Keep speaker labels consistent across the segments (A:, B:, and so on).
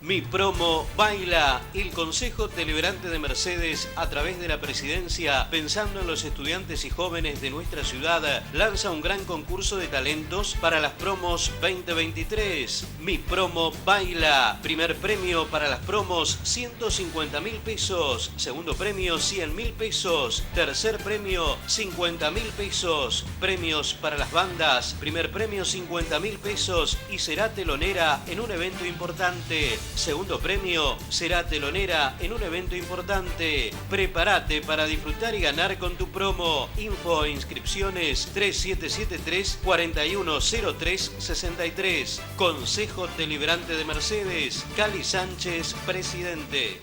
A: Mi promo baila. El Consejo Deliberante de Mercedes, a través de la Presidencia, pensando en los estudiantes y jóvenes de nuestra ciudad, lanza un gran concurso de talentos para las promos 2023. Mi promo baila. Primer premio para las promos, 150.000 pesos. Segundo premio, 100.000 pesos. Tercer premio, 50.000 pesos. Premios para las bandas. Primer premio, 50.000 pesos y será telonera en un evento importante. Segundo premio, será telonera en un evento importante. Prepárate para disfrutar y ganar con tu promo. Info e inscripciones 3773-4103-63. Consejo Deliberante de Mercedes. Cali Sánchez, presidente.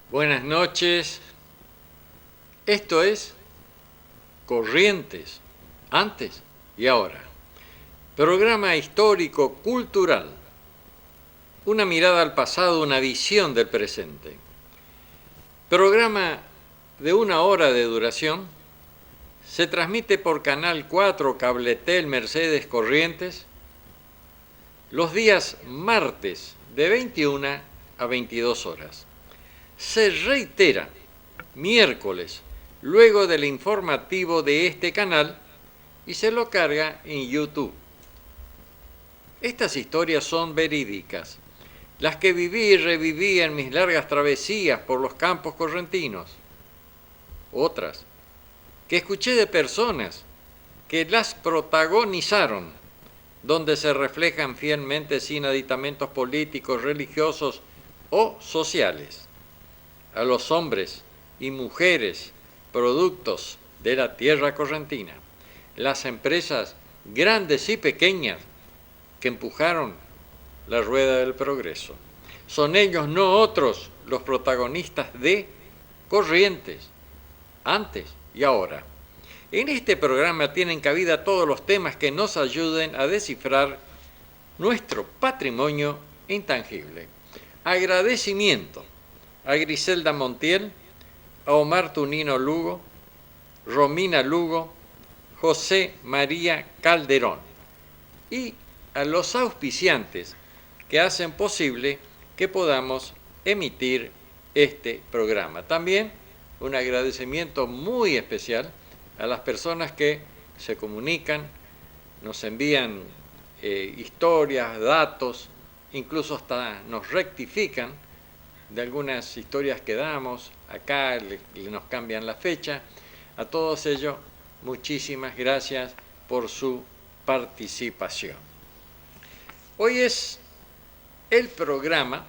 B: Buenas noches. Esto es Corrientes, antes y ahora. Programa histórico cultural. Una mirada al pasado, una visión del presente. Programa de 1 hora de duración. Se transmite por Canal 4 Cabletel Mercedes Corrientes los días martes de 21 a 22 horas. Se reitera miércoles, luego del informativo de este canal, y se lo carga en YouTube. Estas historias son verídicas, las que viví y reviví en mis largas travesías por los campos correntinos. Otras, que escuché de personas que las protagonizaron, donde se reflejan fielmente sin aditamentos políticos, religiosos o sociales. A los hombres y mujeres productos de la tierra correntina, las empresas grandes y pequeñas que empujaron la rueda del progreso. Son ellos, no otros, los protagonistas de Corrientes, antes y ahora. En este programa tienen cabida todos los temas que nos ayuden a descifrar nuestro patrimonio intangible. Agradecimiento a Griselda Montiel, a Omar Tunino Lugo, Romina Lugo, José María Calderón y a los auspiciantes que hacen posible que podamos emitir este programa. También un agradecimiento muy especial a las personas que se comunican, nos envían historias, datos, incluso hasta nos rectifican de algunas historias que damos, acá nos cambian la fecha. A todos ellos, muchísimas gracias por su participación. Hoy es el programa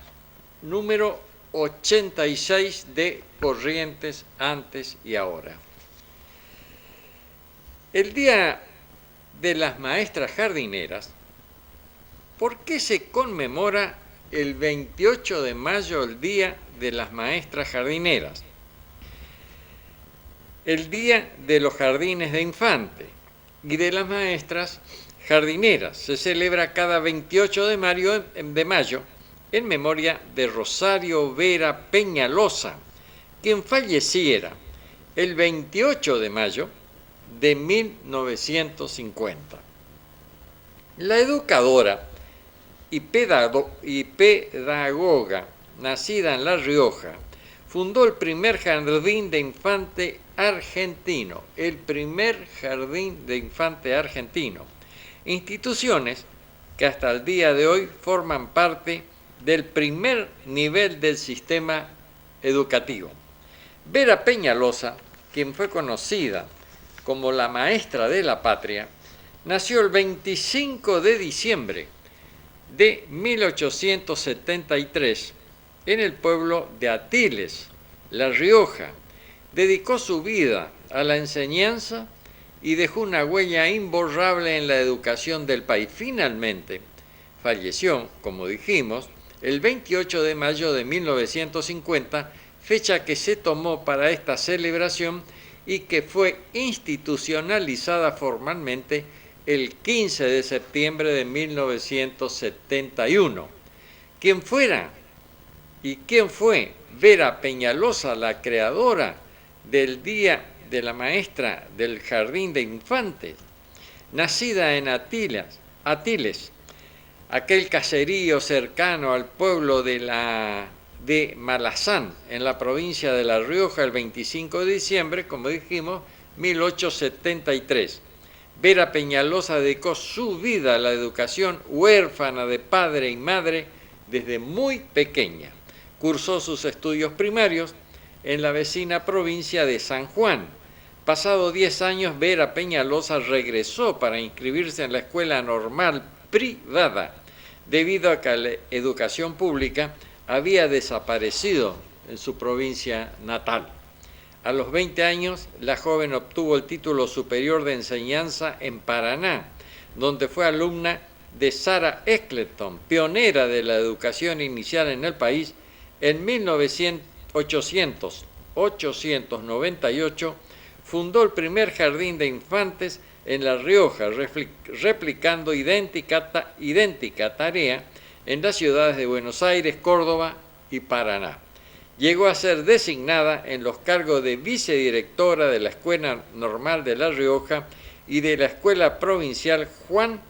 B: número 86 de Corrientes antes y ahora. El Día de las Maestras Jardineras, ¿por qué se conmemora el 28 de mayo el Día de las Maestras Jardineras? El Día de los Jardines de Infante y de las Maestras Jardineras se celebra cada 28 de mayo en memoria de Rosario Vera Peñalosa, quien falleciera el 28 de mayo de 1950. La educadora y pedagoga, nacida en La Rioja, fundó el primer jardín de infante argentino, instituciones que hasta el día de hoy forman parte del primer nivel del sistema educativo. Vera Peñalosa, quien fue conocida como la maestra de la patria, nació el 25 de diciembre de 1873 en el pueblo de Atiles, La Rioja. Dedicó su vida a la enseñanza y dejó una huella imborrable en la educación del país. Finalmente, falleció, como dijimos, el 28 de mayo de 1950, fecha que se tomó para esta celebración y que fue institucionalizada formalmente el 15 de septiembre de 1971. ¿Quién fuera y quién fue Vera Peñalosa, la creadora del Día de la Maestra del Jardín de Infantes? Nacida en Atiles, aquel caserío cercano al pueblo de Malazán, en la provincia de La Rioja, el 25 de diciembre, como dijimos, 1873. Vera Peñalosa dedicó su vida a la educación, huérfana de padre y madre desde muy pequeña. Cursó sus estudios primarios en la vecina provincia de San Juan. Pasado 10 años, Vera Peñalosa regresó para inscribirse en la escuela normal privada, debido a que la educación pública había desaparecido en su provincia natal. A los 20 años, la joven obtuvo el título superior de enseñanza en Paraná, donde fue alumna de Sarah Eccleston, pionera de la educación inicial en el país. En 1898 fundó el primer jardín de infantes en La Rioja, replicando idéntica tarea en las ciudades de Buenos Aires, Córdoba y Paraná. Llegó a ser designada en los cargos de vicedirectora de la Escuela Normal de La Rioja y de la Escuela Provincial Juan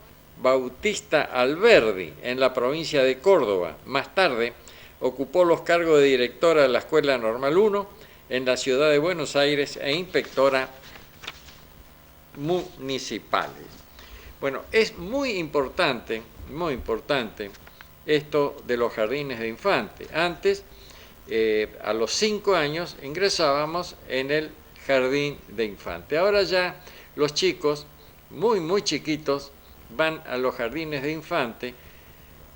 B: Bautista Alberdi en la provincia de Córdoba. Más tarde, ocupó los cargos de directora de la Escuela Normal 1 en la ciudad de Buenos Aires e inspectora municipales. Bueno, es muy importante esto de los jardines de infantes. Antes, a los 5 años, ingresábamos en el jardín de infante. Ahora ya los chicos, muy chiquitos, van a los jardines de infante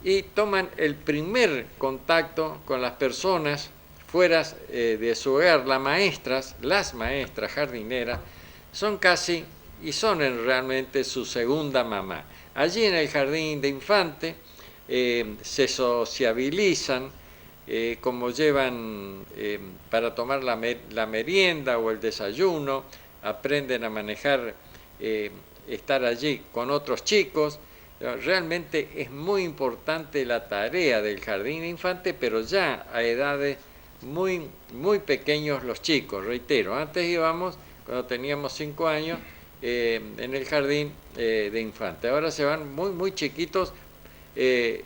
B: y toman el primer contacto con las personas fuera de su hogar. Las maestras jardineras son realmente su segunda mamá. Allí en el jardín de infante se sociabilizan, como llevan para tomar la merienda o el desayuno, aprenden a manejar, estar allí con otros chicos. Realmente es muy importante la tarea del jardín de infante, pero ya a edades muy pequeños los chicos. Reitero, antes íbamos, cuando teníamos 5 años, en el jardín de infante. Ahora se van muy chiquitos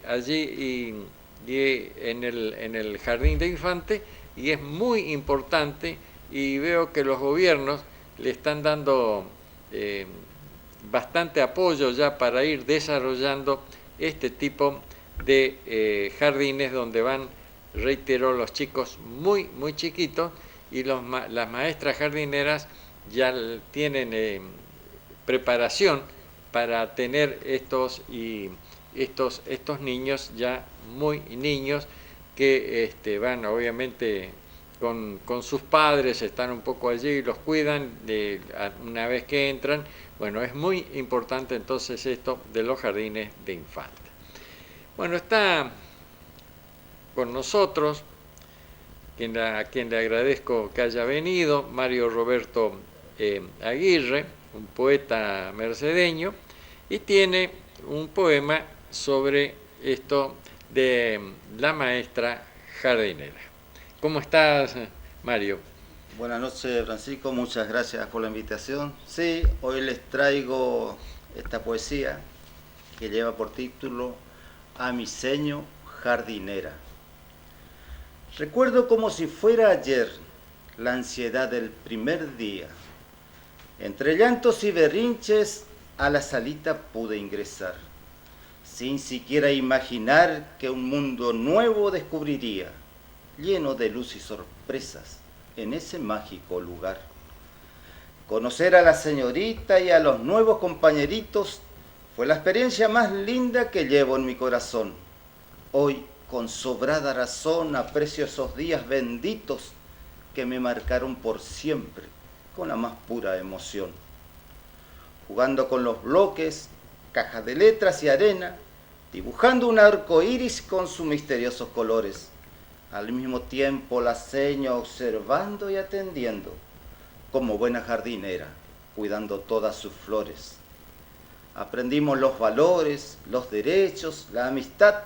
B: allí y en el jardín de infantes, y es muy importante, y veo que los gobiernos le están dando bastante apoyo ya para ir desarrollando este tipo de jardines donde van, reitero, los chicos muy chiquitos, y las maestras jardineras ya tienen preparación para tener estos niños ya muy niños que van obviamente con sus padres, están un poco allí, los cuidan una vez que entran. Bueno, es muy importante entonces esto de los jardines de infantes. Bueno, está con nosotros, a quien le agradezco que haya venido, Mario Roberto Aguirre, un poeta mercedeño, y tiene un poema sobre esto de la maestra jardinera. ¿Cómo estás, Mario?
C: Buenas noches, Francisco, muchas gracias por la invitación. Sí, hoy les traigo esta poesía que lleva por título A mi seño jardinera. Recuerdo como si fuera ayer la ansiedad del primer día. Entre llantos y berrinches a la salita pude ingresar, sin siquiera imaginar que un mundo nuevo descubriría, lleno de luz y sorpresas en ese mágico lugar. Conocer a la señorita y a los nuevos compañeritos fue la experiencia más linda que llevo en mi corazón. Hoy, con sobrada razón, aprecio esos días benditos que me marcaron por siempre con la más pura emoción. Jugando con los bloques, cajas de letras y arena, dibujando un arco iris con sus misteriosos colores. Al mismo tiempo la seño observando y atendiendo, como buena jardinera, cuidando todas sus flores. Aprendimos los valores, los derechos, la amistad,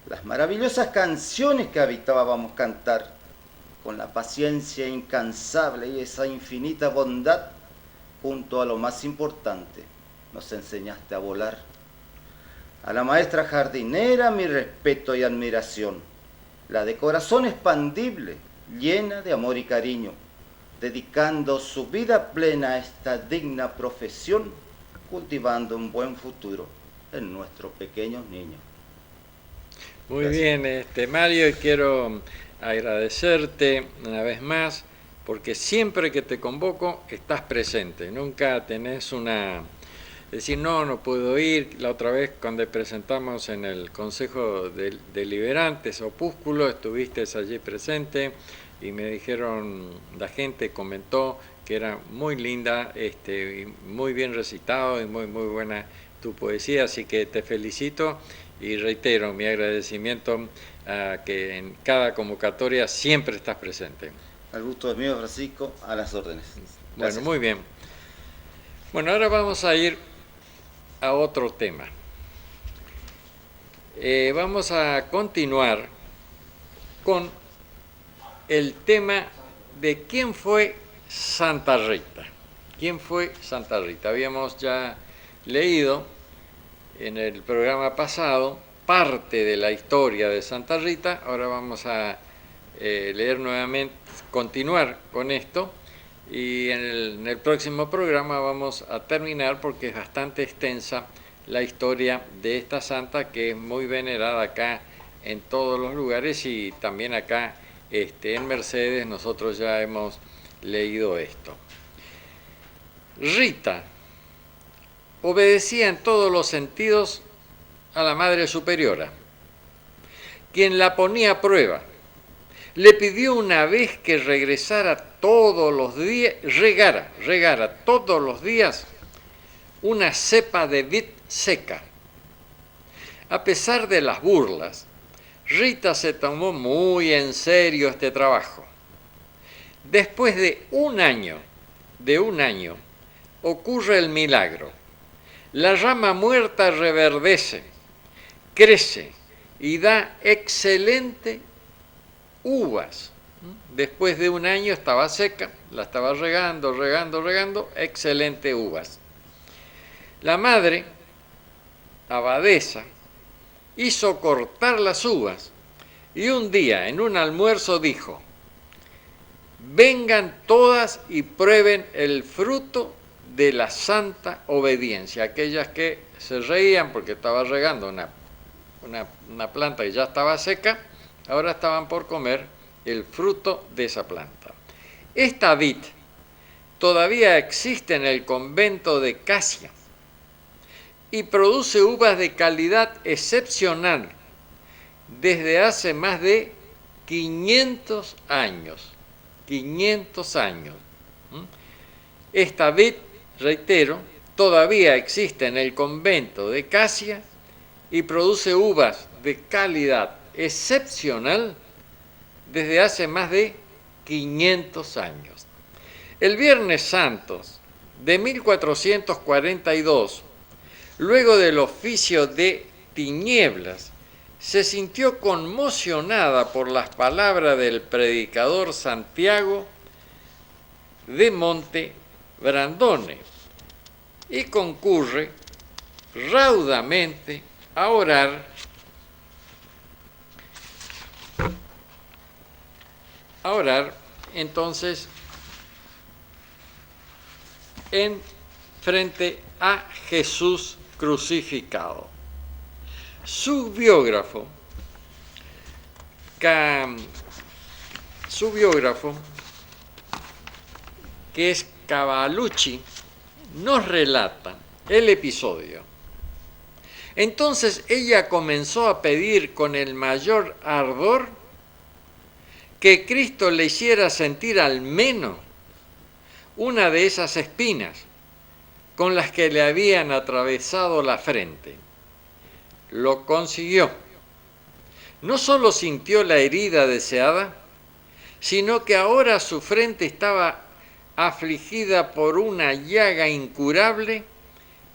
C: las maravillosas canciones que habitábamos cantar, con la paciencia incansable y esa infinita bondad, junto a lo más importante, nos enseñaste a volar. A la maestra jardinera mi respeto y admiración, la de corazón expandible, llena de amor y cariño, dedicando su vida plena a esta digna profesión, cultivando un buen futuro en nuestros pequeños niños.
B: Muy bien, Mario, y quiero agradecerte una vez más, porque siempre que te convoco estás presente, nunca tenés decir no puedo ir. La otra vez cuando presentamos en el Consejo Deliberantes Opúsculo, estuviste allí presente y me dijeron, la gente comentó que era muy linda, y muy bien recitado y muy buena tu poesía, así que te felicito y reitero mi agradecimiento a que en cada convocatoria siempre estás presente.
C: El gusto es mío, Francisco, a las órdenes. Gracias.
B: Bueno, muy bien. Bueno, ahora vamos a ir a otro tema. Vamos a continuar con el tema de quién fue Santa Rita. ¿Quién fue Santa Rita? Habíamos ya leído en el programa pasado parte de la historia de Santa Rita. Ahora vamos a leer nuevamente, continuar con esto, y en el próximo programa vamos a terminar, porque es bastante extensa la historia de esta santa, que es muy venerada acá en todos los lugares, y también acá en Mercedes nosotros ya hemos leído esto. Rita obedecía en todos los sentidos a la Madre Superiora, quien la ponía a prueba. Le pidió una vez que regara todos los días una cepa de vid seca. A pesar de las burlas, Rita se tomó muy en serio este trabajo. Después de un año, ocurre el milagro. La rama muerta reverdece, crece y da excelente uvas. Después de un año estaba seca, la estaba regando, excelente uvas. La madre, abadesa, hizo cortar las uvas y un día en un almuerzo dijo: vengan todas y prueben el fruto de la santa obediencia. Aquellas que se reían porque estaba regando una planta que ya estaba seca, ahora estaban por comer el fruto de esa planta. Esta vid todavía existe en el convento de Casia y produce uvas de calidad excepcional desde hace más de 500 años. 500 años. Esta vid, reitero, todavía existe en el convento de Casia y produce uvas de calidad excepcional desde hace más de 500 años. El Viernes Santo de 1442, luego del oficio de tinieblas, se sintió conmocionada por las palabras del predicador Santiago de Monte Brandone y concurre raudamente a orar entonces en frente a Jesús crucificado. Su biógrafo, que es Cavallucci, nos relata el episodio. Entonces ella comenzó a pedir con el mayor ardor que Cristo le hiciera sentir al menos una de esas espinas con las que le habían atravesado la frente. Lo consiguió. No solo sintió la herida deseada, sino que ahora su frente estaba afligida por una llaga incurable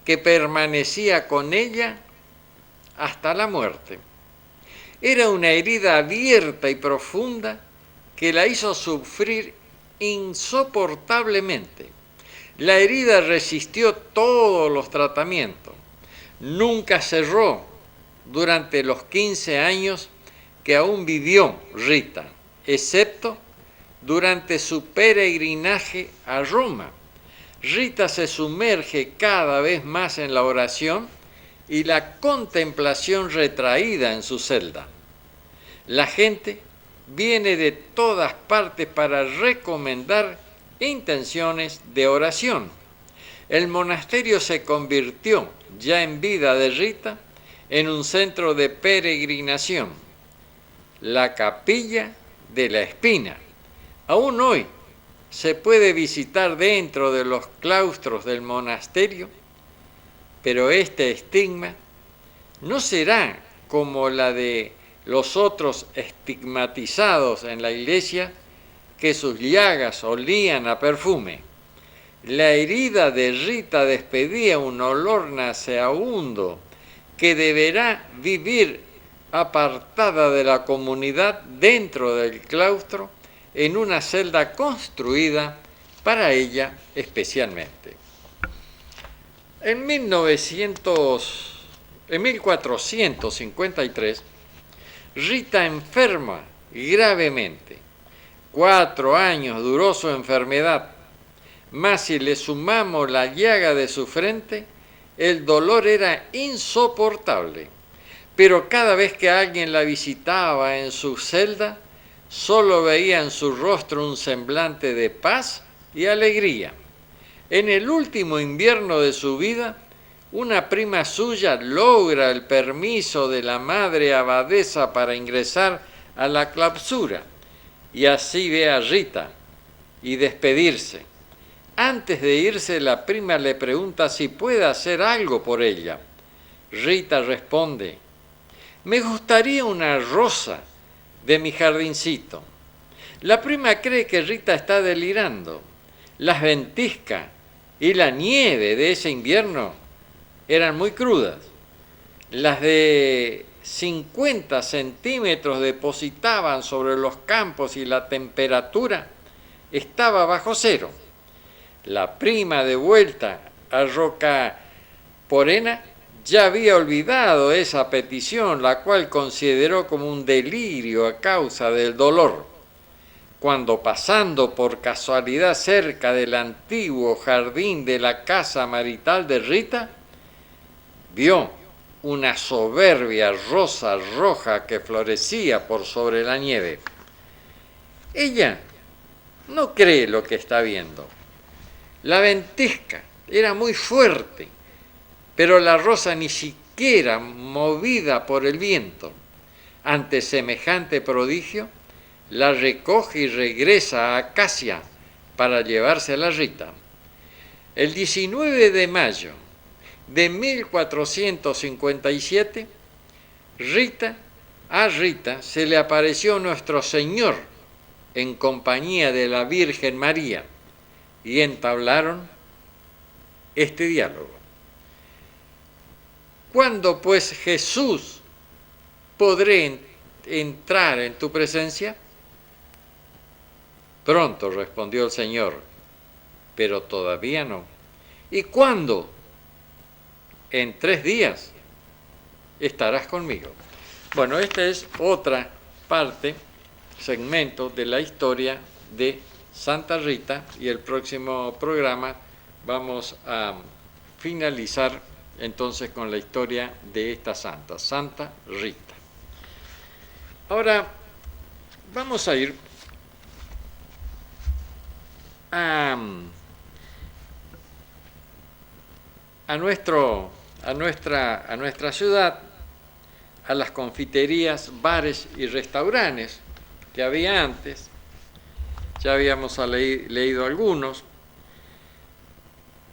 B: que permanecía con ella hasta la muerte. Era una herida abierta y profunda que la hizo sufrir insoportablemente. La herida resistió todos los tratamientos. Nunca cerró durante los 15 años que aún vivió Rita, excepto durante su peregrinaje a Roma. Rita se sumerge cada vez más en la oración y la contemplación retraída en su celda. La gente viene de todas partes para recomendar intenciones de oración. El monasterio se convirtió, ya en vida de Rita, en un centro de peregrinación. La Capilla de la Espina. Aún hoy se puede visitar dentro de los claustros del monasterio, pero este estigma no será como la de los otros estigmatizados en la iglesia, que sus llagas olían a perfume. La herida de Rita despedía un olor nauseabundo que deberá vivir apartada de la comunidad dentro del claustro en una celda construida para ella especialmente. En 1453, Rita enferma gravemente. 4 años duró su enfermedad, mas si le sumamos la llaga de su frente, el dolor era insoportable. Pero cada vez que alguien la visitaba en su celda, solo veía en su rostro un semblante de paz y alegría. En el último invierno de su vida, una prima suya logra el permiso de la madre abadesa para ingresar a la clausura, y así ve a Rita y despedirse. Antes de irse, la prima le pregunta si puede hacer algo por ella. Rita responde: me gustaría una rosa de mi jardincito. La prima cree que Rita está delirando. Las ventiscas y la nieve de ese invierno eran muy crudas. Las de 50 centímetros depositaban sobre los campos y la temperatura estaba bajo cero. La prima, de vuelta a Roca Porena, ya había olvidado esa petición, la cual consideró como un delirio a causa del dolor, cuando pasando por casualidad cerca del antiguo jardín de la casa marital de Rita, vio una soberbia rosa roja que florecía por sobre la nieve. Ella no cree lo que está viendo. La ventisca era muy fuerte, pero la rosa ni siquiera movida por el viento. Ante semejante prodigio, la recoge y regresa a Acacia para llevársela a Rita. El 19 de mayo de 1457, a Rita se le apareció Nuestro Señor en compañía de la Virgen María y entablaron este diálogo. ¿Cuándo pues, Jesús, podré entrar en tu presencia? Pronto, respondió el Señor, pero todavía no. ¿Y cuándo? En 3 días estarás conmigo. Bueno, esta es otra parte, segmento de la historia de Santa Rita, y el próximo programa vamos a finalizar entonces con la historia de esta santa, Santa Rita. Ahora vamos a ir a nuestra ciudad, a las confiterías, bares y restaurantes que había antes. Ya habíamos leído algunos.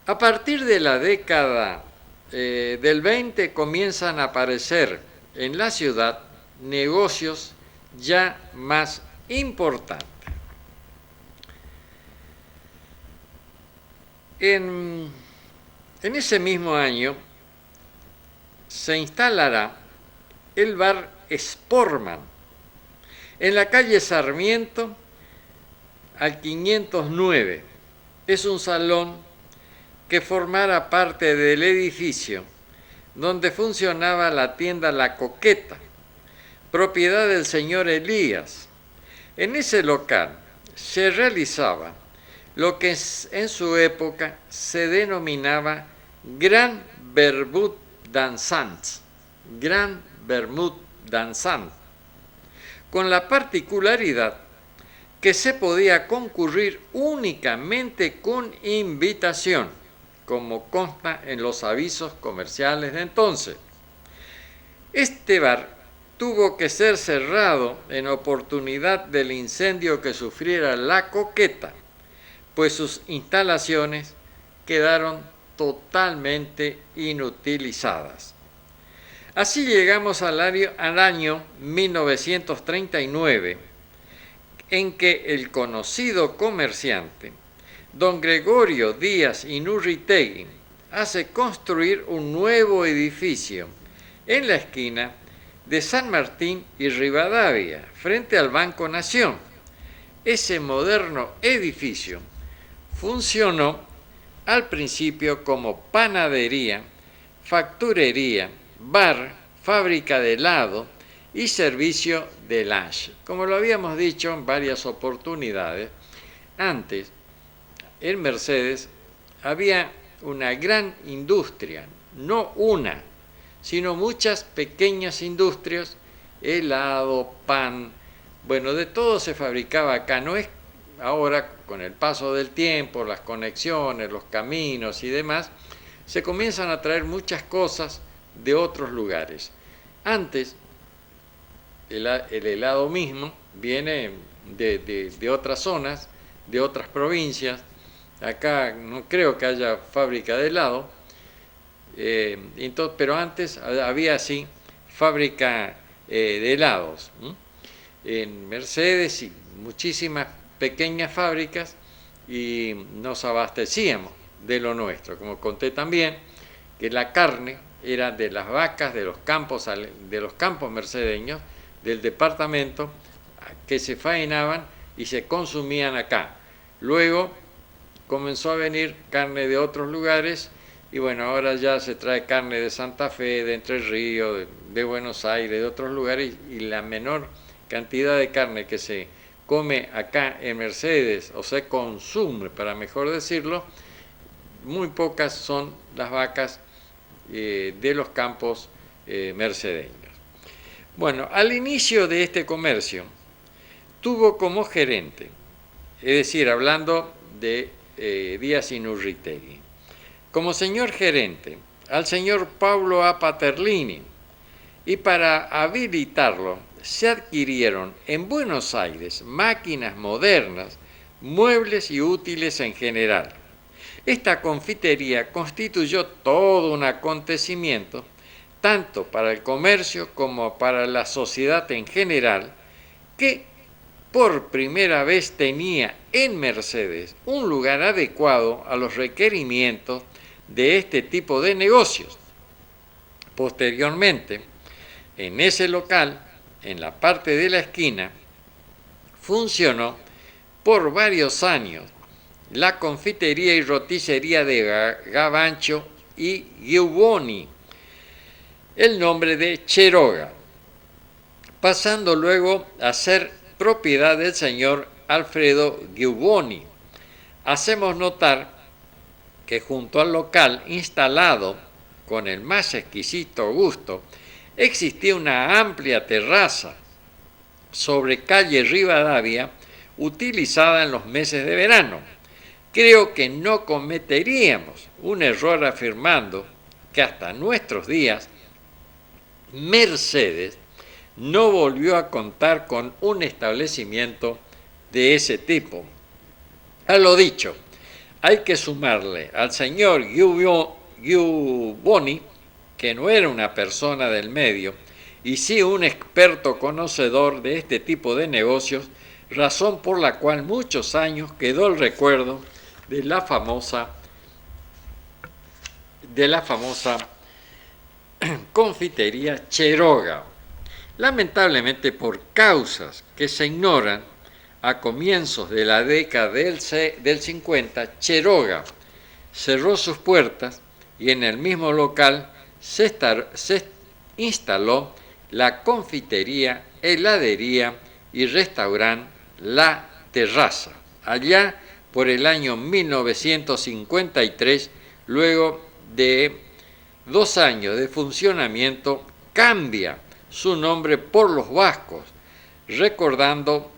B: A partir de la década del 20 comienzan a aparecer en la ciudad negocios ya más importantes. En ese mismo año se instalará el bar Sportman en la calle Sarmiento al 509. Es un salón que formara parte del edificio donde funcionaba la tienda La Coqueta, propiedad del señor Elías. En ese local se realizaba lo que en su época se denominaba Gran Vermut Dansant, con la particularidad que se podía concurrir únicamente con invitación, como consta en los avisos comerciales de entonces. Este bar tuvo que ser cerrado en oportunidad del incendio que sufriera La Coqueta, pues sus instalaciones quedaron totalmente inutilizadas. Así llegamos al año 1939, en que el conocido comerciante don Gregorio Díaz Inurritegui hace construir un nuevo edificio en la esquina de San Martín y Rivadavia, frente al Banco Nación. Ese moderno edificio funcionó al principio como panadería, facturería, bar, fábrica de helado y servicio de lunch. Como lo habíamos dicho en varias oportunidades, antes en Mercedes había una gran industria, no una, sino muchas pequeñas industrias, helado, pan, bueno, de todo se fabricaba acá. No es ahora, con el paso del tiempo, las conexiones, los caminos y demás, se comienzan a traer muchas cosas de otros lugares. Antes, el helado mismo viene de otras zonas, de otras provincias. Acá no creo que haya fábrica de helado, pero antes había así fábrica de helados. En Mercedes y muchísimas pequeñas fábricas, y nos abastecíamos de lo nuestro. Como conté también, que la carne era de las vacas de los campos mercedeños del departamento, que se faenaban y se consumían acá. Luego comenzó a venir carne de otros lugares Y bueno, ahora ya se trae carne de Santa Fe, de Entre Ríos, de Buenos Aires, de otros lugares, y la menor cantidad de carne que se come acá en Mercedes, o se consume, para mejor decirlo, muy pocas son las vacas de los campos mercedeños. Bueno, al inicio de este comercio, tuvo como gerente, es decir, hablando de Díaz Inurritegui, como señor gerente al señor Paulo A. Paterlini, y para habilitarlo se adquirieron en Buenos Aires máquinas modernas, muebles y útiles en general. Esta confitería constituyó todo un acontecimiento, tanto para el comercio como para la sociedad en general, que por primera vez tenía en Mercedes un lugar adecuado a los requerimientos de este tipo de negocios. Posteriormente, en ese local, en la parte de la esquina, funcionó por varios años la confitería y roticería de Gabancho y Giuboni, el nombre de Cheroga, pasando luego a ser propiedad del señor Alfredo Giuboni. Hacemos notar que junto al local instalado con el más exquisito gusto existía una amplia terraza sobre calle Rivadavia utilizada en los meses de verano. Creo que no cometeríamos un error afirmando que hasta nuestros días Mercedes no volvió a contar con un establecimiento de ese tipo. A lo dicho, hay que sumarle al señor Giuboni, que no era una persona del medio, y sí un experto conocedor de este tipo de negocios, razón por la cual muchos años quedó el recuerdo de la famosa confitería Cheroga. Lamentablemente, por causas que se ignoran, a comienzos de la década del 50, Cheroga cerró sus puertas y en el mismo local se instaló la confitería, heladería y restaurante La Terraza. Allá por el año 1953, luego de 2 años de funcionamiento, cambia su nombre por los vascos, recordando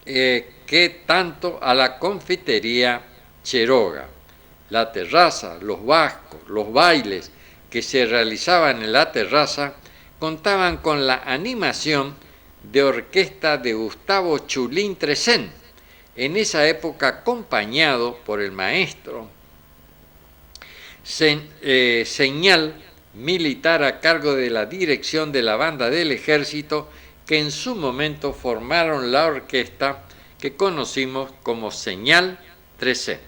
B: que tanto a la confitería Cheroga, La Terraza, los vascos, los bailes que se realizaban en La Terraza contaban con la animación de orquesta de Gustavo Chulín Tresén, en esa época acompañado por el maestro Señal, militar a cargo de la dirección de la banda del ejército, que en su momento formaron la orquesta que conocimos como Señal 13.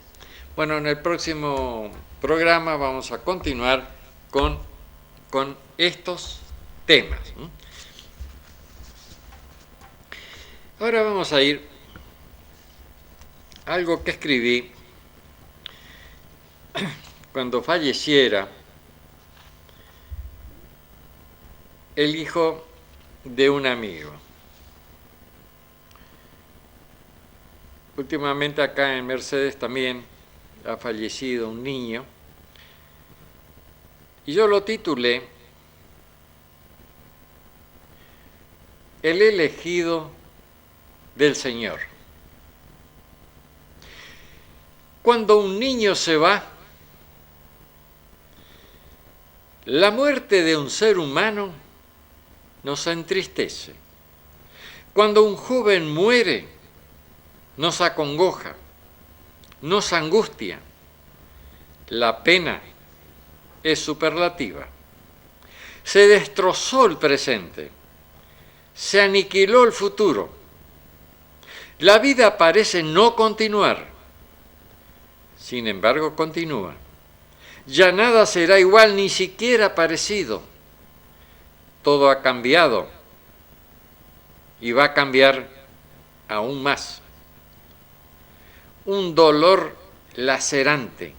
B: Bueno, en el próximo programa vamos a continuar con estos temas. Ahora vamos a ir a algo que escribí cuando falleciera el hijo de un amigo. Últimamente acá en Mercedes también ha fallecido un niño y yo lo titulé El elegido del Señor. Cuando un niño se va, la muerte de un ser humano nos entristece. Cuando un joven muere, nos acongoja, nos angustia. La pena es superlativa. Se destrozó el presente, se aniquiló el futuro. La vida parece no continuar, sin embargo continúa. Ya nada será igual, ni siquiera parecido. Todo ha cambiado y va a cambiar aún más. Un dolor lacerante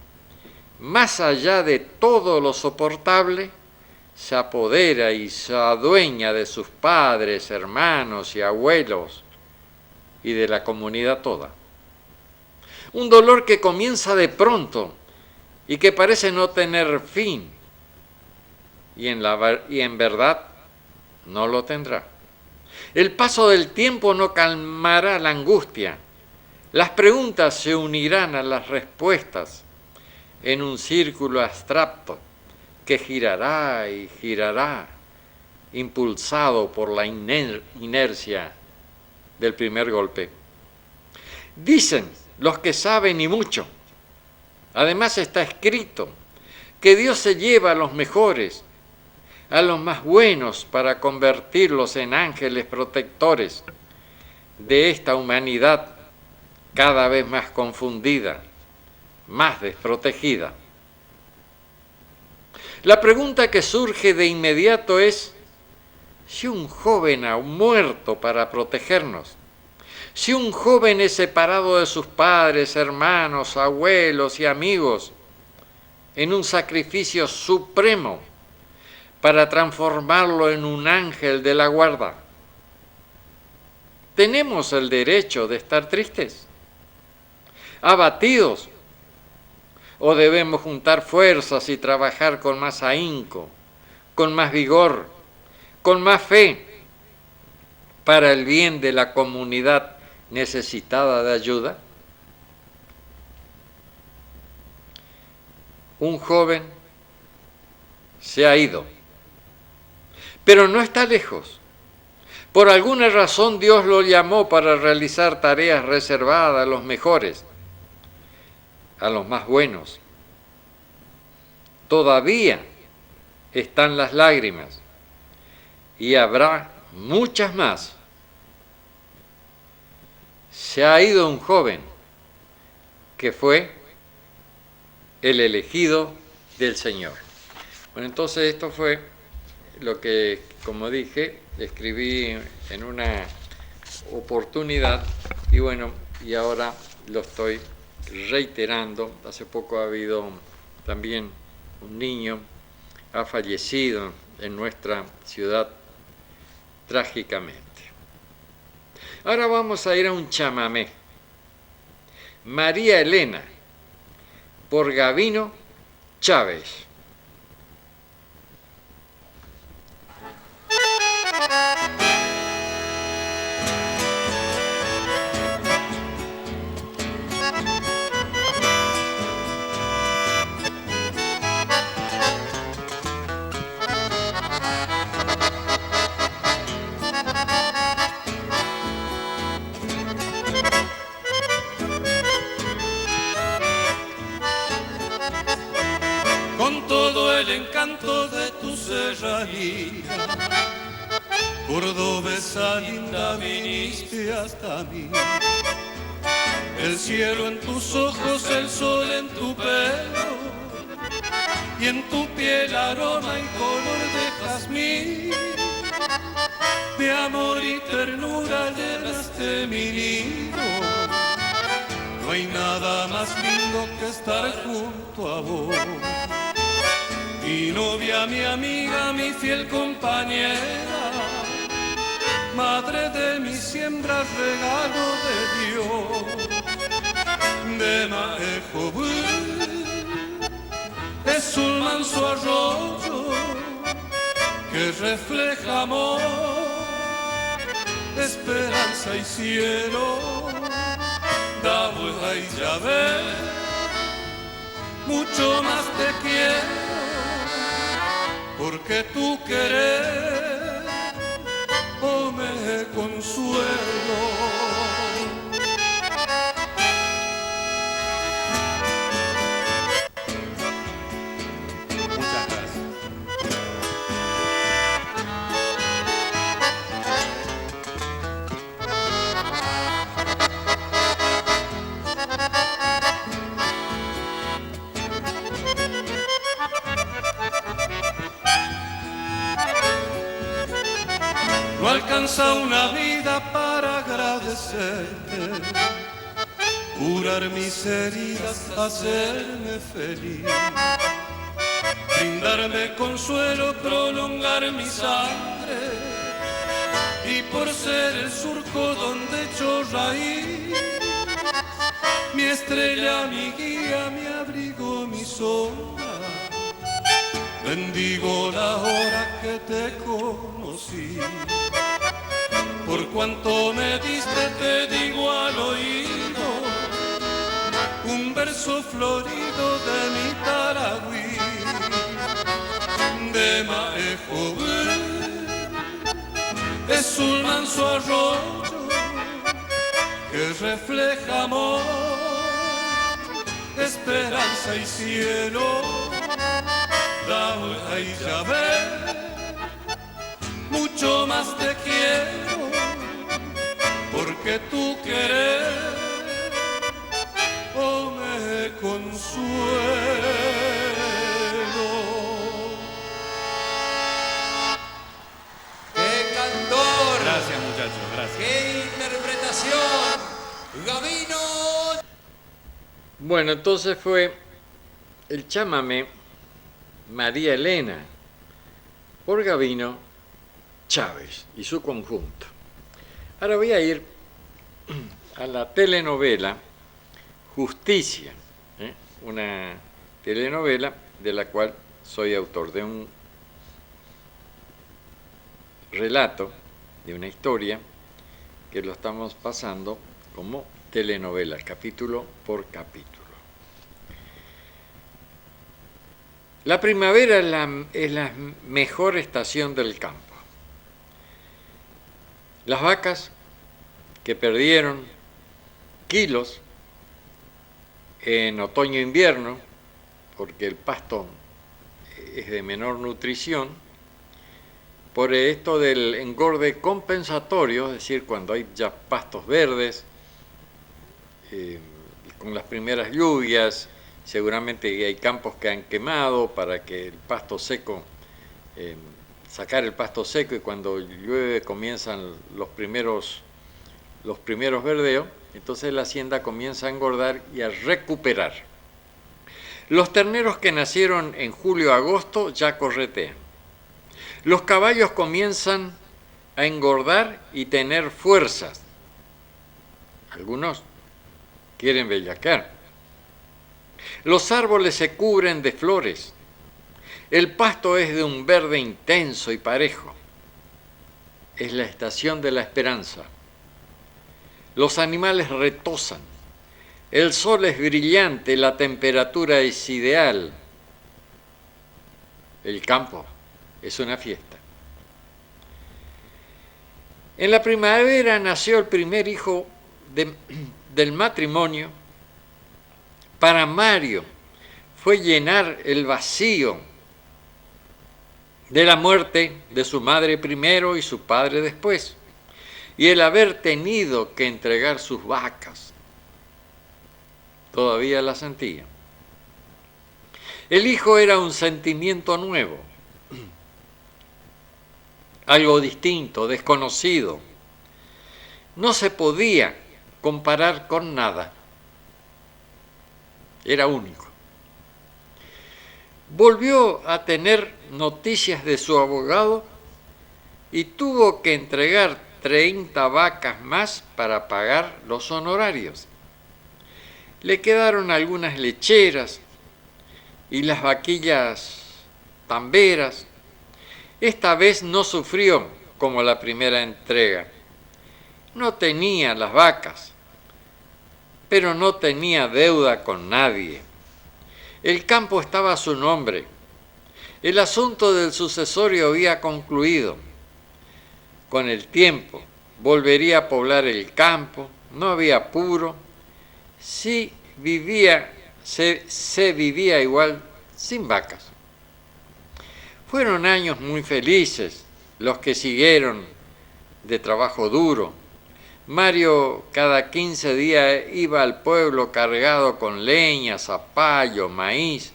B: más allá de todo lo soportable, se apodera y se adueña de sus padres, hermanos y abuelos y de la comunidad toda. Un dolor que comienza de pronto y que parece no tener fin, y en verdad no lo tendrá. El paso del tiempo no calmará la angustia. Las preguntas se unirán a las respuestas en un círculo abstracto que girará y girará, impulsado por la inercia del primer golpe. Dicen los que saben y mucho, además está escrito, que Dios se lleva a los mejores, a los más buenos, para convertirlos en ángeles protectores de esta humanidad cada vez más confundida, más desprotegida. La pregunta que surge de inmediato es si un joven ha muerto para protegernos, si un joven es separado de sus padres, hermanos, abuelos y amigos en un sacrificio supremo para transformarlo en un ángel de la guarda, ¿tenemos el derecho de estar tristes, abatidos? ¿O debemos juntar fuerzas y trabajar con más ahínco, con más vigor, con más fe, para el bien de la comunidad necesitada de ayuda? Un joven se ha ido, pero no está lejos. Por alguna razón Dios lo llamó para realizar tareas reservadas a los mejores, a los más buenos. Todavía están las lágrimas y habrá muchas más. Se ha ido un joven que fue el elegido del Señor. Bueno, entonces esto fue lo que, como dije, escribí en una oportunidad y bueno, y ahora lo estoy reiterando. Hace poco ha habido también un niño, ha fallecido en nuestra ciudad trágicamente. Ahora vamos a ir a un chamamé. María Elena, por Gavino Chávez.
D: Con todo el encanto de tu serranía, cordobesa linda viniste hasta mí. El cielo en tus ojos, el sol en tu pelo, y en tu piel aroma y color de jazmín. De amor y ternura llenaste mi nido. No hay nada más lindo que estar junto a vos. Mi novia, mi amiga, mi fiel compañera, madre de mis siembras, regalo de Dios. De Maejo es un manso arroyo que refleja amor, esperanza y cielo. Da vuelta y ya ves, mucho más te quiero, porque tú querés o me consuelo. Muchas gracias. No alcanza una vida para agradecerte curar mis heridas, hacerme feliz, brindarme consuelo, prolongar mi sangre, y por ser el surco donde echó raíz, mi estrella, mi guía, mi abrigo, mi sombra, bendigo la hora que te conocí. Por cuanto me diste te digo al oído un verso florido de mi Taragüí, de Maejo. Es un manso arroyo que refleja amor, esperanza y cielo. Ahí ya ves, mucho más te quiero, porque tú querés o me consuelo.
E: ¡Qué cantor!
F: Gracias, muchachos, gracias.
E: ¡Qué interpretación! ¡Gabino!
B: Bueno, entonces fue el chamamé María Elena por Gabino Chávez y su conjunto. Ahora voy a ir a la telenovela Justicia, una telenovela de la cual soy autor de un relato, de una historia que lo estamos pasando como telenovela, capítulo por capítulo. La primavera es la mejor estación del campo. Las vacas que perdieron kilos en otoño e invierno, porque el pasto es de menor nutrición, por esto del engorde compensatorio, es decir, cuando hay ya pastos verdes, con las primeras lluvias, seguramente hay campos que han quemado para que el pasto seco, sacar el pasto seco, y cuando llueve comienzan los primeros verdeos, entonces la hacienda comienza a engordar y a recuperar. Los terneros que nacieron en julio-agosto ya corretean. Los caballos comienzan a engordar y tener fuerzas. Algunos quieren bellaquear. Los árboles se cubren de flores. El pasto es de un verde intenso y parejo. Es la estación de la esperanza. Los animales retozan. El sol es brillante, la temperatura es ideal. El campo es una fiesta. En la primavera nació el primer hijo del matrimonio. Para Mario fue llenar el vacío de la muerte de su madre primero y su padre después, y el haber tenido que entregar sus vacas. Todavía la sentía. El hijo era un sentimiento nuevo, algo distinto, desconocido. No se podía comparar con nada. Era único. Volvió a tener noticias de su abogado y tuvo que entregar 30 vacas más para pagar los honorarios. Le quedaron algunas lecheras y las vaquillas tamberas. Esta vez no sufrió como la primera entrega. No tenía las vacas, pero no tenía deuda con nadie. El campo estaba a su nombre. El asunto del sucesorio había concluido. Con el tiempo volvería a poblar el campo, no había apuro. Sí se vivía igual sin vacas. Fueron años muy felices los que siguieron de trabajo duro. Mario cada 15 días iba al pueblo cargado con leña, zapallo, maíz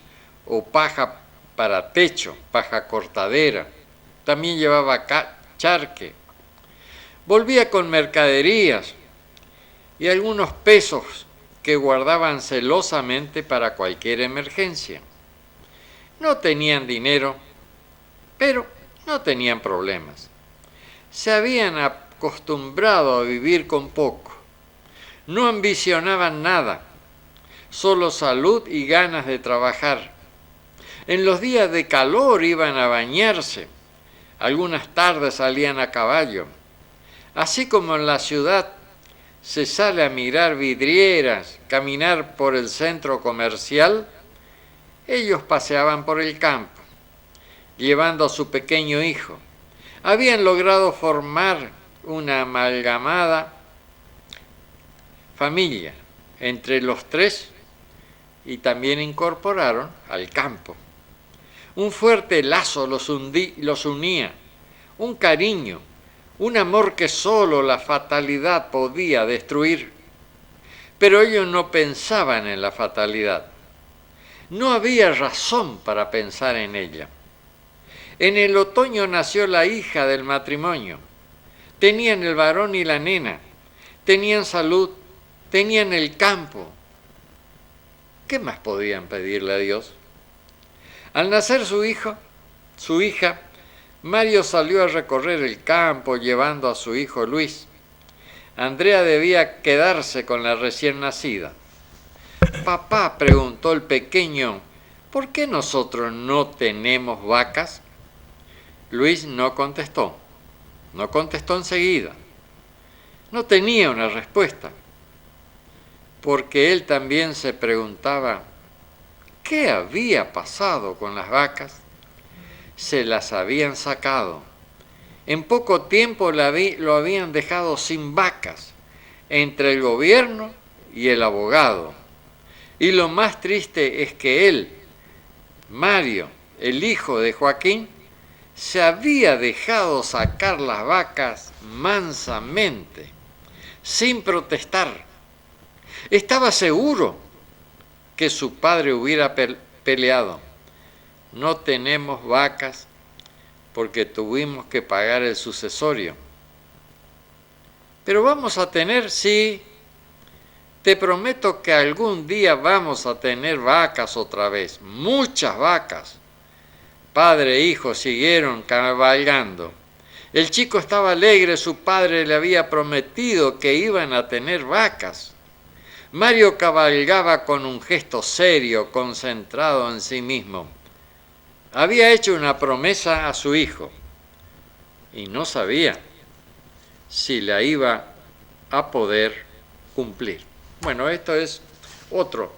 B: o paja para techo, paja cortadera. También llevaba charque. Volvía con mercaderías y algunos pesos que guardaban celosamente para cualquier emergencia. No tenían dinero, pero no tenían problemas. Se habían acostumbrado a vivir con poco. No ambicionaban nada, solo salud y ganas de trabajar. En los días de calor iban a bañarse. Algunas tardes salían a caballo. Así como en la ciudad se sale a mirar vidrieras, caminar por el centro comercial, ellos paseaban por el campo, llevando a su pequeño hijo. Habían logrado formar una amalgamada familia entre los tres y también incorporaron al campo. Un fuerte lazo los unía, un cariño, un amor que solo la fatalidad podía destruir. Pero ellos no pensaban en la fatalidad. No había razón para pensar en ella. En el otoño nació la hija del matrimonio. Tenían el varón y la nena. Tenían salud. Tenían el campo. ¿Qué más podían pedirle a Dios? Al nacer su hija, Mario salió a recorrer el campo llevando a su hijo Luis. Andrea debía quedarse con la recién nacida. Papá, preguntó el pequeño, ¿por qué nosotros no tenemos vacas? Luis no contestó enseguida. No tenía una respuesta, porque él también se preguntaba, ¿qué había pasado con las vacas? Se las habían sacado. En poco tiempo lo habían dejado sin vacas, entre el gobierno y el abogado. Y lo más triste es que él, Mario, el hijo de Joaquín, se había dejado sacar las vacas mansamente, sin protestar. Estaba seguro que su padre hubiera peleado. No tenemos vacas porque tuvimos que pagar el sucesorio. Pero vamos a tener, sí. Te prometo que algún día vamos a tener vacas otra vez, muchas vacas. Padre e hijo siguieron cabalgando. El chico estaba alegre, su padre le había prometido que iban a tener vacas. Mario cabalgaba con un gesto serio, concentrado en sí mismo. Había hecho una promesa a su hijo y no sabía si la iba a poder cumplir. Bueno, esto es otro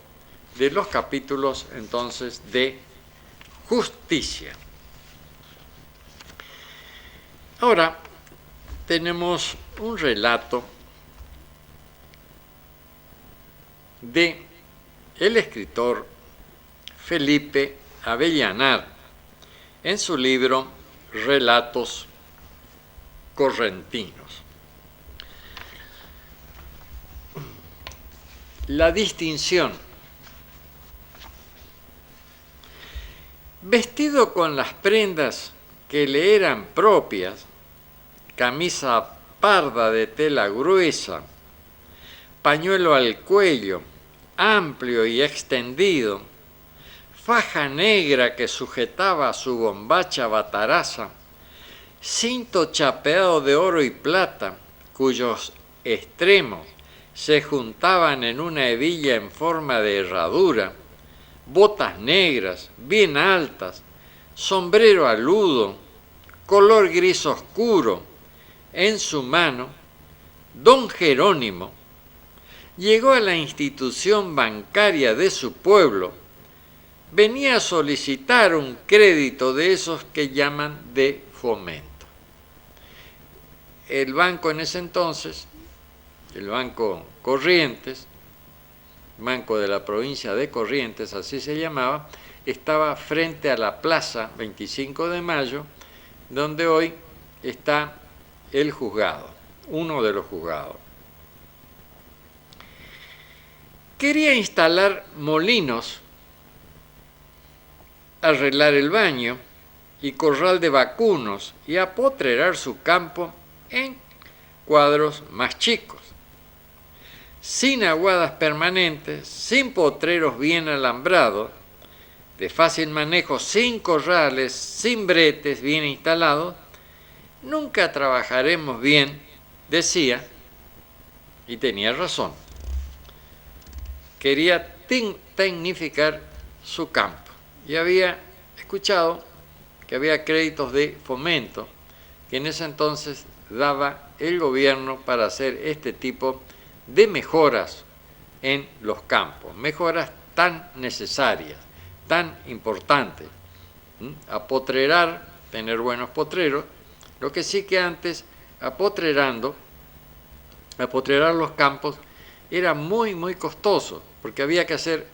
B: de los capítulos entonces de justicia. Ahora tenemos un relato de el escritor Felipe Avellanar en su libro Relatos Correntinos. La distinción. Vestido con las prendas que le eran propias, camisa parda de tela gruesa, pañuelo al cuello, amplio y extendido, faja negra que sujetaba su bombacha bataraza, cinto chapeado de oro y plata, cuyos extremos se juntaban en una hebilla en forma de herradura, botas negras, bien altas, sombrero aludo, color gris oscuro, en su mano, don Jerónimo llegó a la institución bancaria de su pueblo. Venía a solicitar un crédito de esos que llaman de fomento. El banco en ese entonces, el Banco Corrientes, Banco de la provincia de Corrientes, así se llamaba, estaba frente a la plaza 25 de Mayo, donde hoy está el juzgado, uno de los juzgados. Quería instalar molinos, arreglar el baño y corral de vacunos y apotrerar su campo en cuadros más chicos. sin aguadas permanentes, sin potreros bien alambrados, de fácil manejo, sin corrales, sin bretes bien instalados, nunca trabajaremos bien, decía, y tenía razón. Quería tecnificar su campo y había escuchado que había créditos de fomento que en ese entonces daba el gobierno para hacer este tipo de mejoras en los campos, mejoras tan necesarias, tan importantes. Apotrerar, tener buenos potreros, lo que sí que antes apotrerar los campos era muy, muy costoso, porque había que hacer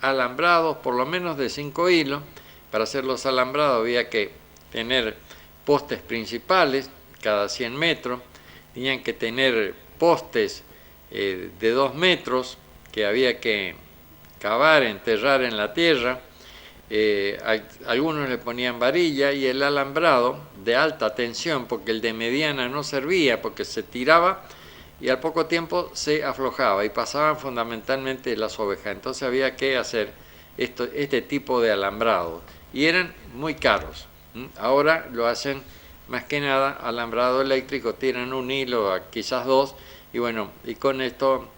B: alambrados por lo menos de 5 hilos. Para hacer los alambrados había que tener postes principales cada 100 metros, tenían que tener postes de 2 metros que había que cavar, enterrar en la tierra, algunos le ponían varilla, y el alambrado de alta tensión, porque el de mediana no servía, porque se tiraba y al poco tiempo se aflojaba y pasaban fundamentalmente las ovejas. Entonces había que hacer este tipo de alambrado y eran muy caros. Ahora lo hacen más que nada alambrado eléctrico, tiran un hilo, quizás 2, y bueno, y con esto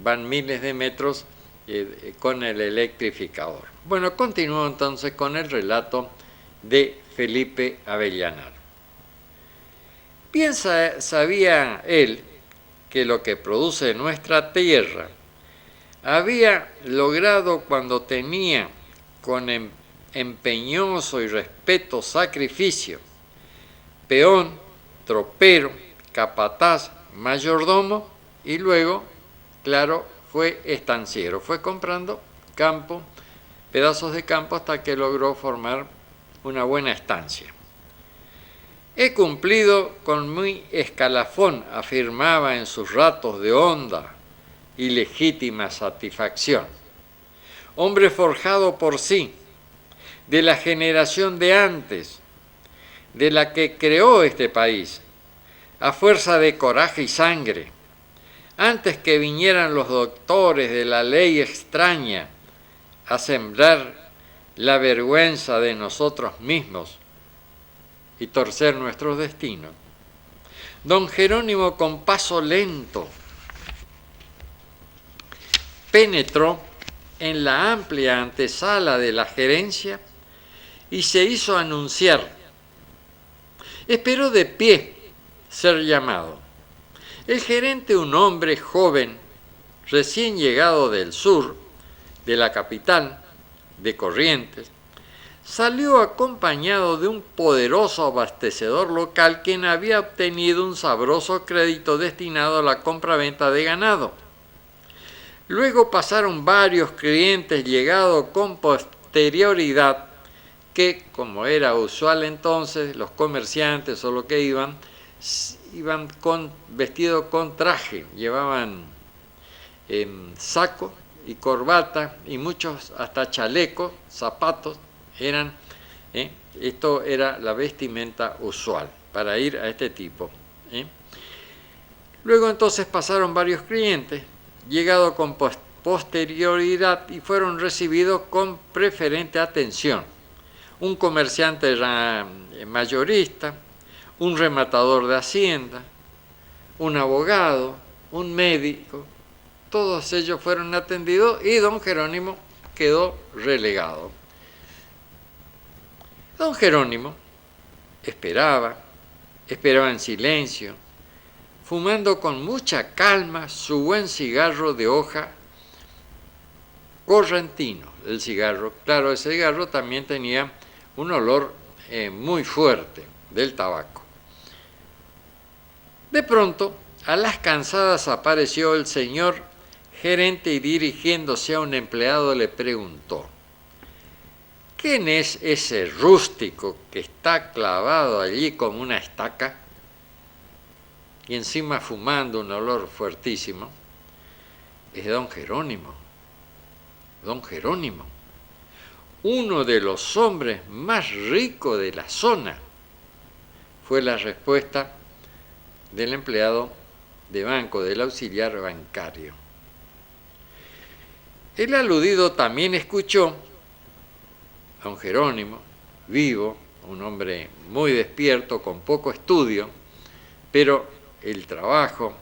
B: van miles de metros con el electrificador. Bueno, continúo entonces con el relato de Felipe Avellanar. Bien sabía él que lo que produce nuestra tierra había logrado cuando tenía con empeñoso y respeto sacrificio peón, tropero, capataz, mayordomo y luego, claro, fue estanciero, fue comprando campo, pedazos de campo hasta que logró formar una buena estancia. He cumplido con mi escalafón, afirmaba en sus ratos de honda y legítima satisfacción. Hombre forjado por sí, de la generación de antes, de la que creó este país, a fuerza de coraje y sangre, antes que vinieran los doctores de la ley extraña a sembrar la vergüenza de nosotros mismos y torcer nuestros destinos. Don Jerónimo, con paso lento, penetró en la amplia antesala de la gerencia y se hizo anunciar. Esperó de pie ser llamado. El gerente, un hombre joven, recién llegado del sur, de la capital, de Corrientes, salió acompañado de un poderoso abastecedor local quien había obtenido un sabroso crédito destinado a la compraventa de ganado. Luego pasaron varios clientes llegados con posterioridad que, como era usual entonces, los comerciantes o lo que iban vestidos con traje, llevaban saco y corbata y muchos hasta chalecos, zapatos, esto era la vestimenta usual para ir a este tipo. Luego entonces pasaron varios clientes, llegados con posterioridad y fueron recibidos con preferente atención. Un comerciante mayorista, un rematador de hacienda, un abogado, un médico, todos ellos fueron atendidos y don Jerónimo quedó relegado. Don Jerónimo esperaba en silencio, fumando con mucha calma su buen cigarro de hoja correntino. El cigarro, claro, ese cigarro también tenía un olor muy fuerte del tabaco. De pronto, a las cansadas apareció el señor gerente y dirigiéndose a un empleado le preguntó: ¿quién es ese rústico que está clavado allí como una estaca y encima fumando un olor fuertísimo? Es don Jerónimo. Don Jerónimo, uno de los hombres más ricos de la zona, fue la respuesta del empleado de banco del auxiliar bancario. El aludido también escuchó a don Jerónimo, vivo, un hombre muy despierto, con poco estudio, pero el trabajo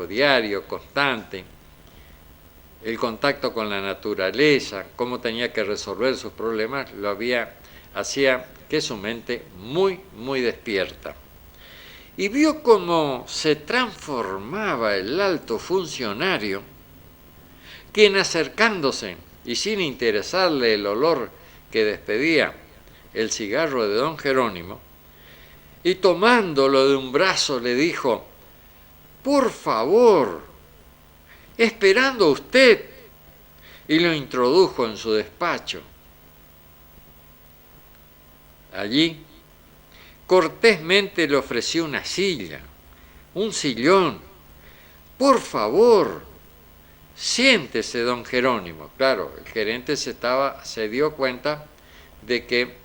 B: diario, constante, el contacto con la naturaleza, cómo tenía que resolver sus problemas, hacía que su mente muy despierta. Y vio cómo se transformaba el alto funcionario, quien acercándose y sin interesarle el olor que despedía el cigarro de don Jerónimo, y tomándolo de un brazo le dijo: «Por favor, esperando a usted», y lo introdujo en su despacho. Allí, cortésmente le ofreció una silla, un sillón. «Por favor, siéntese, don Jerónimo». Claro, el gerente se dio cuenta de que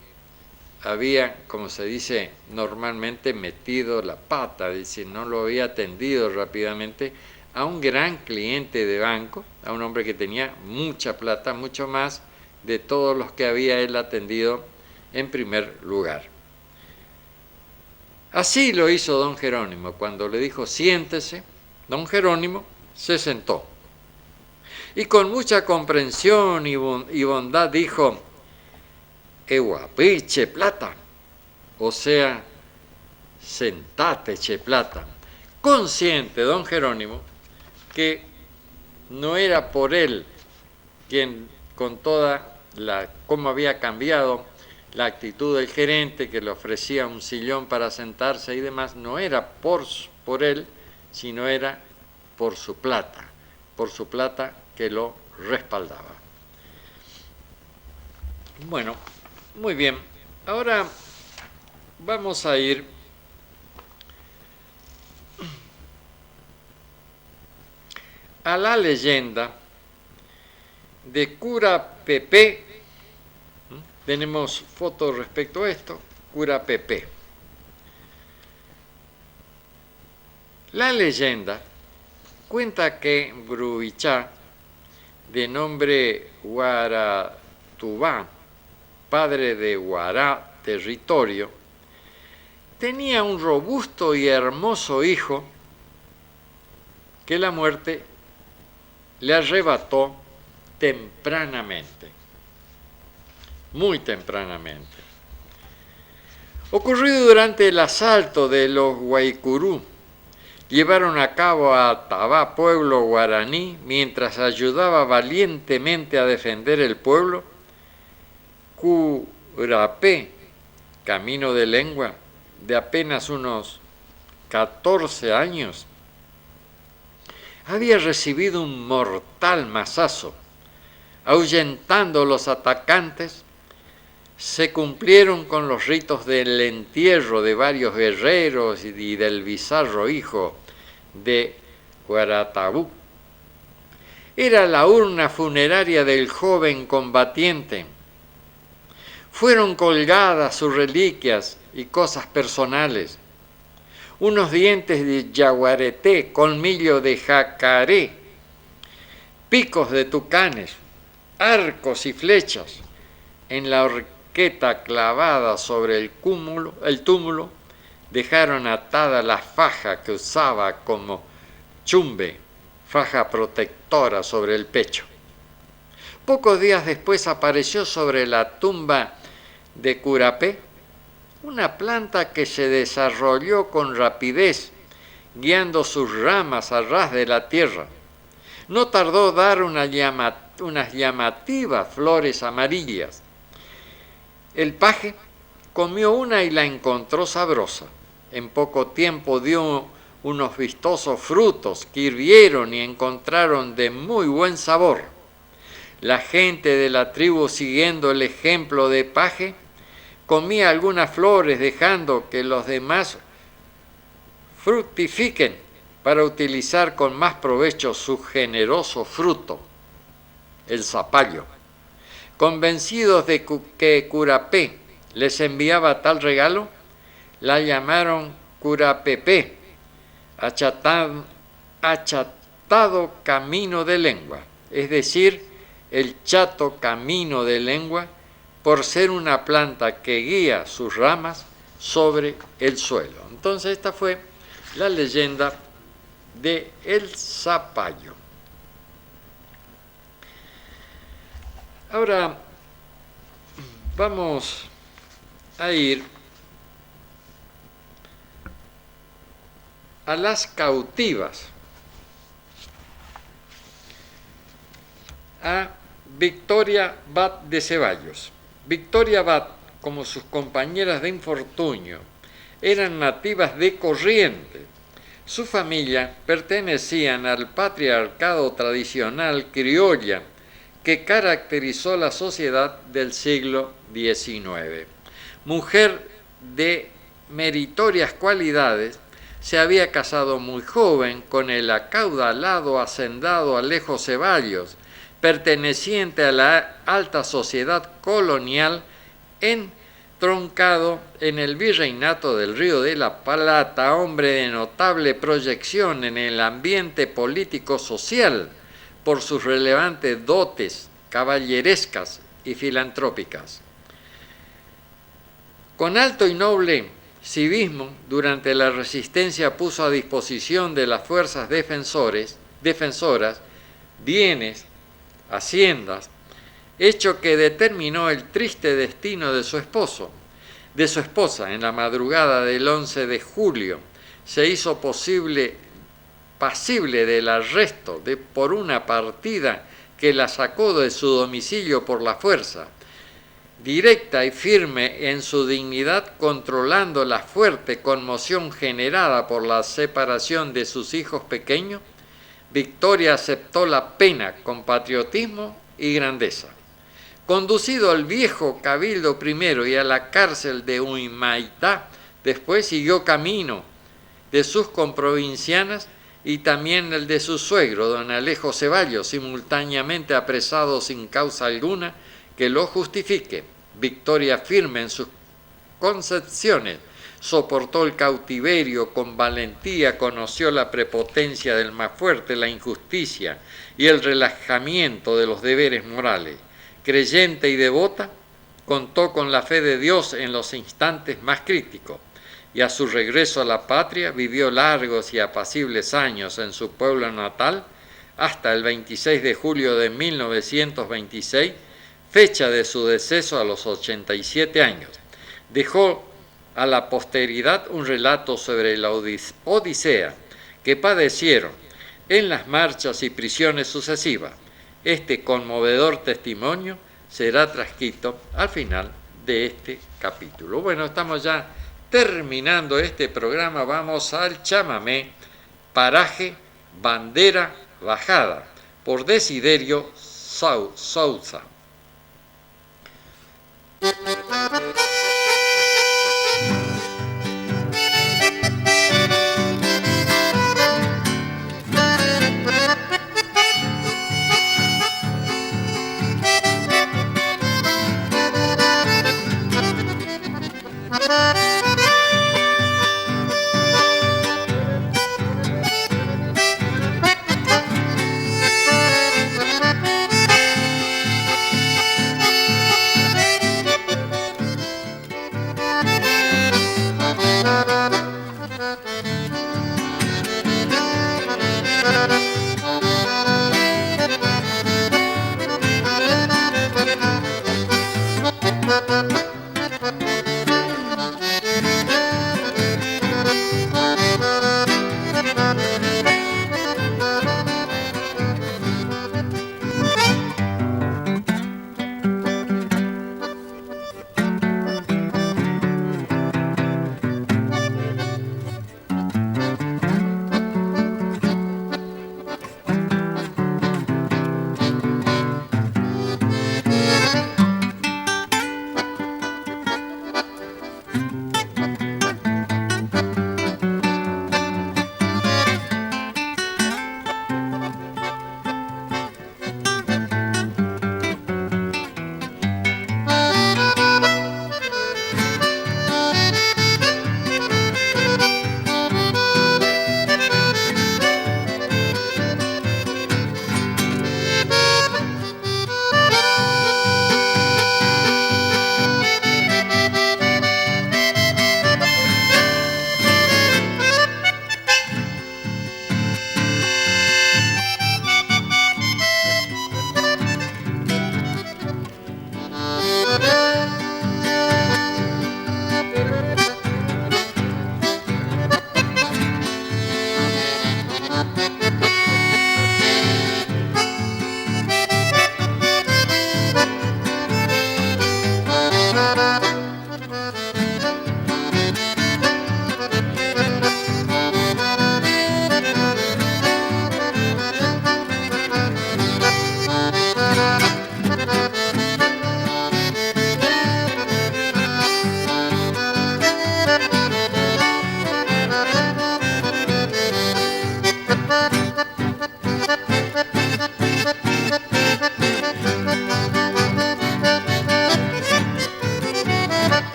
B: había, como se dice normalmente, metido la pata, es decir, no lo había atendido rápidamente a un gran cliente de banco, a un hombre que tenía mucha plata, mucho más de todos los que había él atendido en primer lugar. Así lo hizo don Jerónimo. Cuando le dijo siéntese, don Jerónimo se sentó. Y con mucha comprensión y bondad dijo: «Eguapí, che plata», o sea, sentate, che plata. Consciente don Jerónimo que no era por él quien, con toda cómo había cambiado la actitud del gerente, que le ofrecía un sillón para sentarse y demás, no era por él, sino era por su plata que lo respaldaba. Bueno, muy bien. Ahora vamos a ir a la leyenda de Cura Pepe. Tenemos fotos respecto a esto. Cura Pepe. La leyenda cuenta que Bruichá, de nombre Guaratubá, padre de Guará, territorio, tenía un robusto y hermoso hijo que la muerte le arrebató tempranamente, muy tempranamente. Ocurrido durante el asalto de los Guaycurú, llevaron a cabo a Tabá, pueblo guaraní, mientras ayudaba valientemente a defender el pueblo, Curapé, camino de lengua, de apenas unos 14 años, había recibido un mortal mazazo. Ahuyentando a los atacantes, se cumplieron con los ritos del entierro de varios guerreros y del bizarro hijo de Guaratabú. Era la urna funeraria del joven combatiente. Fueron colgadas sus reliquias y cosas personales: unos dientes de yaguareté, colmillo de jacaré, picos de tucanes, arcos y flechas. En la horqueta clavada sobre el túmulo dejaron atada la faja que usaba como chumbe, faja protectora sobre el pecho. Pocos días después apareció sobre la tumba de Curapé una planta que se desarrolló con rapidez, guiando sus ramas a ras de la tierra. No tardó dar unas llamativas flores amarillas. El paje comió una y la encontró sabrosa. En poco tiempo dio unos vistosos frutos que hirvieron y encontraron de muy buen sabor. La gente de la tribu, siguiendo el ejemplo de paje, comía algunas flores, dejando que los demás fructifiquen para utilizar con más provecho su generoso fruto, el zapallo. Convencidos de que Curapé les enviaba tal regalo, la llamaron Curapepé, achatado camino de lengua, es decir, el chato camino de lengua, por ser una planta que guía sus ramas sobre el suelo. Entonces esta fue la leyenda de el zapallo. Ahora vamos a ir a las cautivas, a Victoria Bat de Ceballos. Victoria Bat, como sus compañeras de infortunio, eran nativas de Corrientes. Su familia pertenecían al patriarcado tradicional criolla que caracterizó la sociedad del siglo XIX. Mujer de meritorias cualidades, se había casado muy joven con el acaudalado hacendado Alejo Ceballos, perteneciente a la alta sociedad colonial entroncado en el virreinato del Río de la Plata, hombre de notable proyección en el ambiente político-social por sus relevantes dotes caballerescas y filantrópicas. Con alto y noble civismo, durante la resistencia puso a disposición de las fuerzas defensoras bienes, haciendas, hecho que determinó el triste destino de su esposa. En la madrugada del 11 de julio se hizo pasible del arresto por una partida que la sacó de su domicilio por la fuerza. Directa y firme en su dignidad, controlando la fuerte conmoción generada por la separación de sus hijos pequeños, Victoria aceptó la pena con patriotismo y grandeza. Conducido al viejo Cabildo primero y a la cárcel de Humaitá, después siguió camino de sus comprovincianas y también el de su suegro, don Alejo Ceballos, simultáneamente apresado sin causa alguna que lo justifique. Victoria, firme en sus concepciones, soportó el cautiverio con valentía, conoció la prepotencia del más fuerte, la injusticia y el relajamiento de los deberes morales. Creyente y devota, contó con la fe de Dios en los instantes más críticos, y a su regreso a la patria vivió largos y apacibles años en su pueblo natal, hasta el 26 de julio de 1926, fecha de su deceso a los 87 años. Dejó a la posteridad un relato sobre la odisea que padecieron en las marchas y prisiones sucesivas. Este conmovedor testimonio será transcrito al final de este capítulo. Bueno, estamos ya terminando este programa. Vamos al chamamé Paraje Bandera Bajada por Desiderio Souza.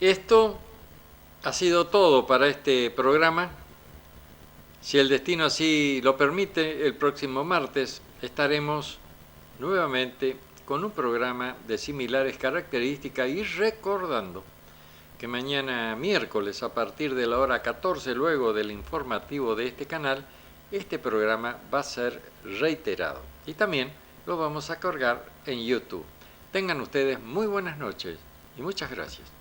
B: Esto ha sido todo para este programa. Si el destino así lo permite, el próximo martes estaremos nuevamente con un programa de similares características y recordando que mañana miércoles a partir de la hora 14, luego del informativo de este canal, este programa va a ser reiterado y también lo vamos a colgar en YouTube. Tengan ustedes muy buenas noches y muchas gracias.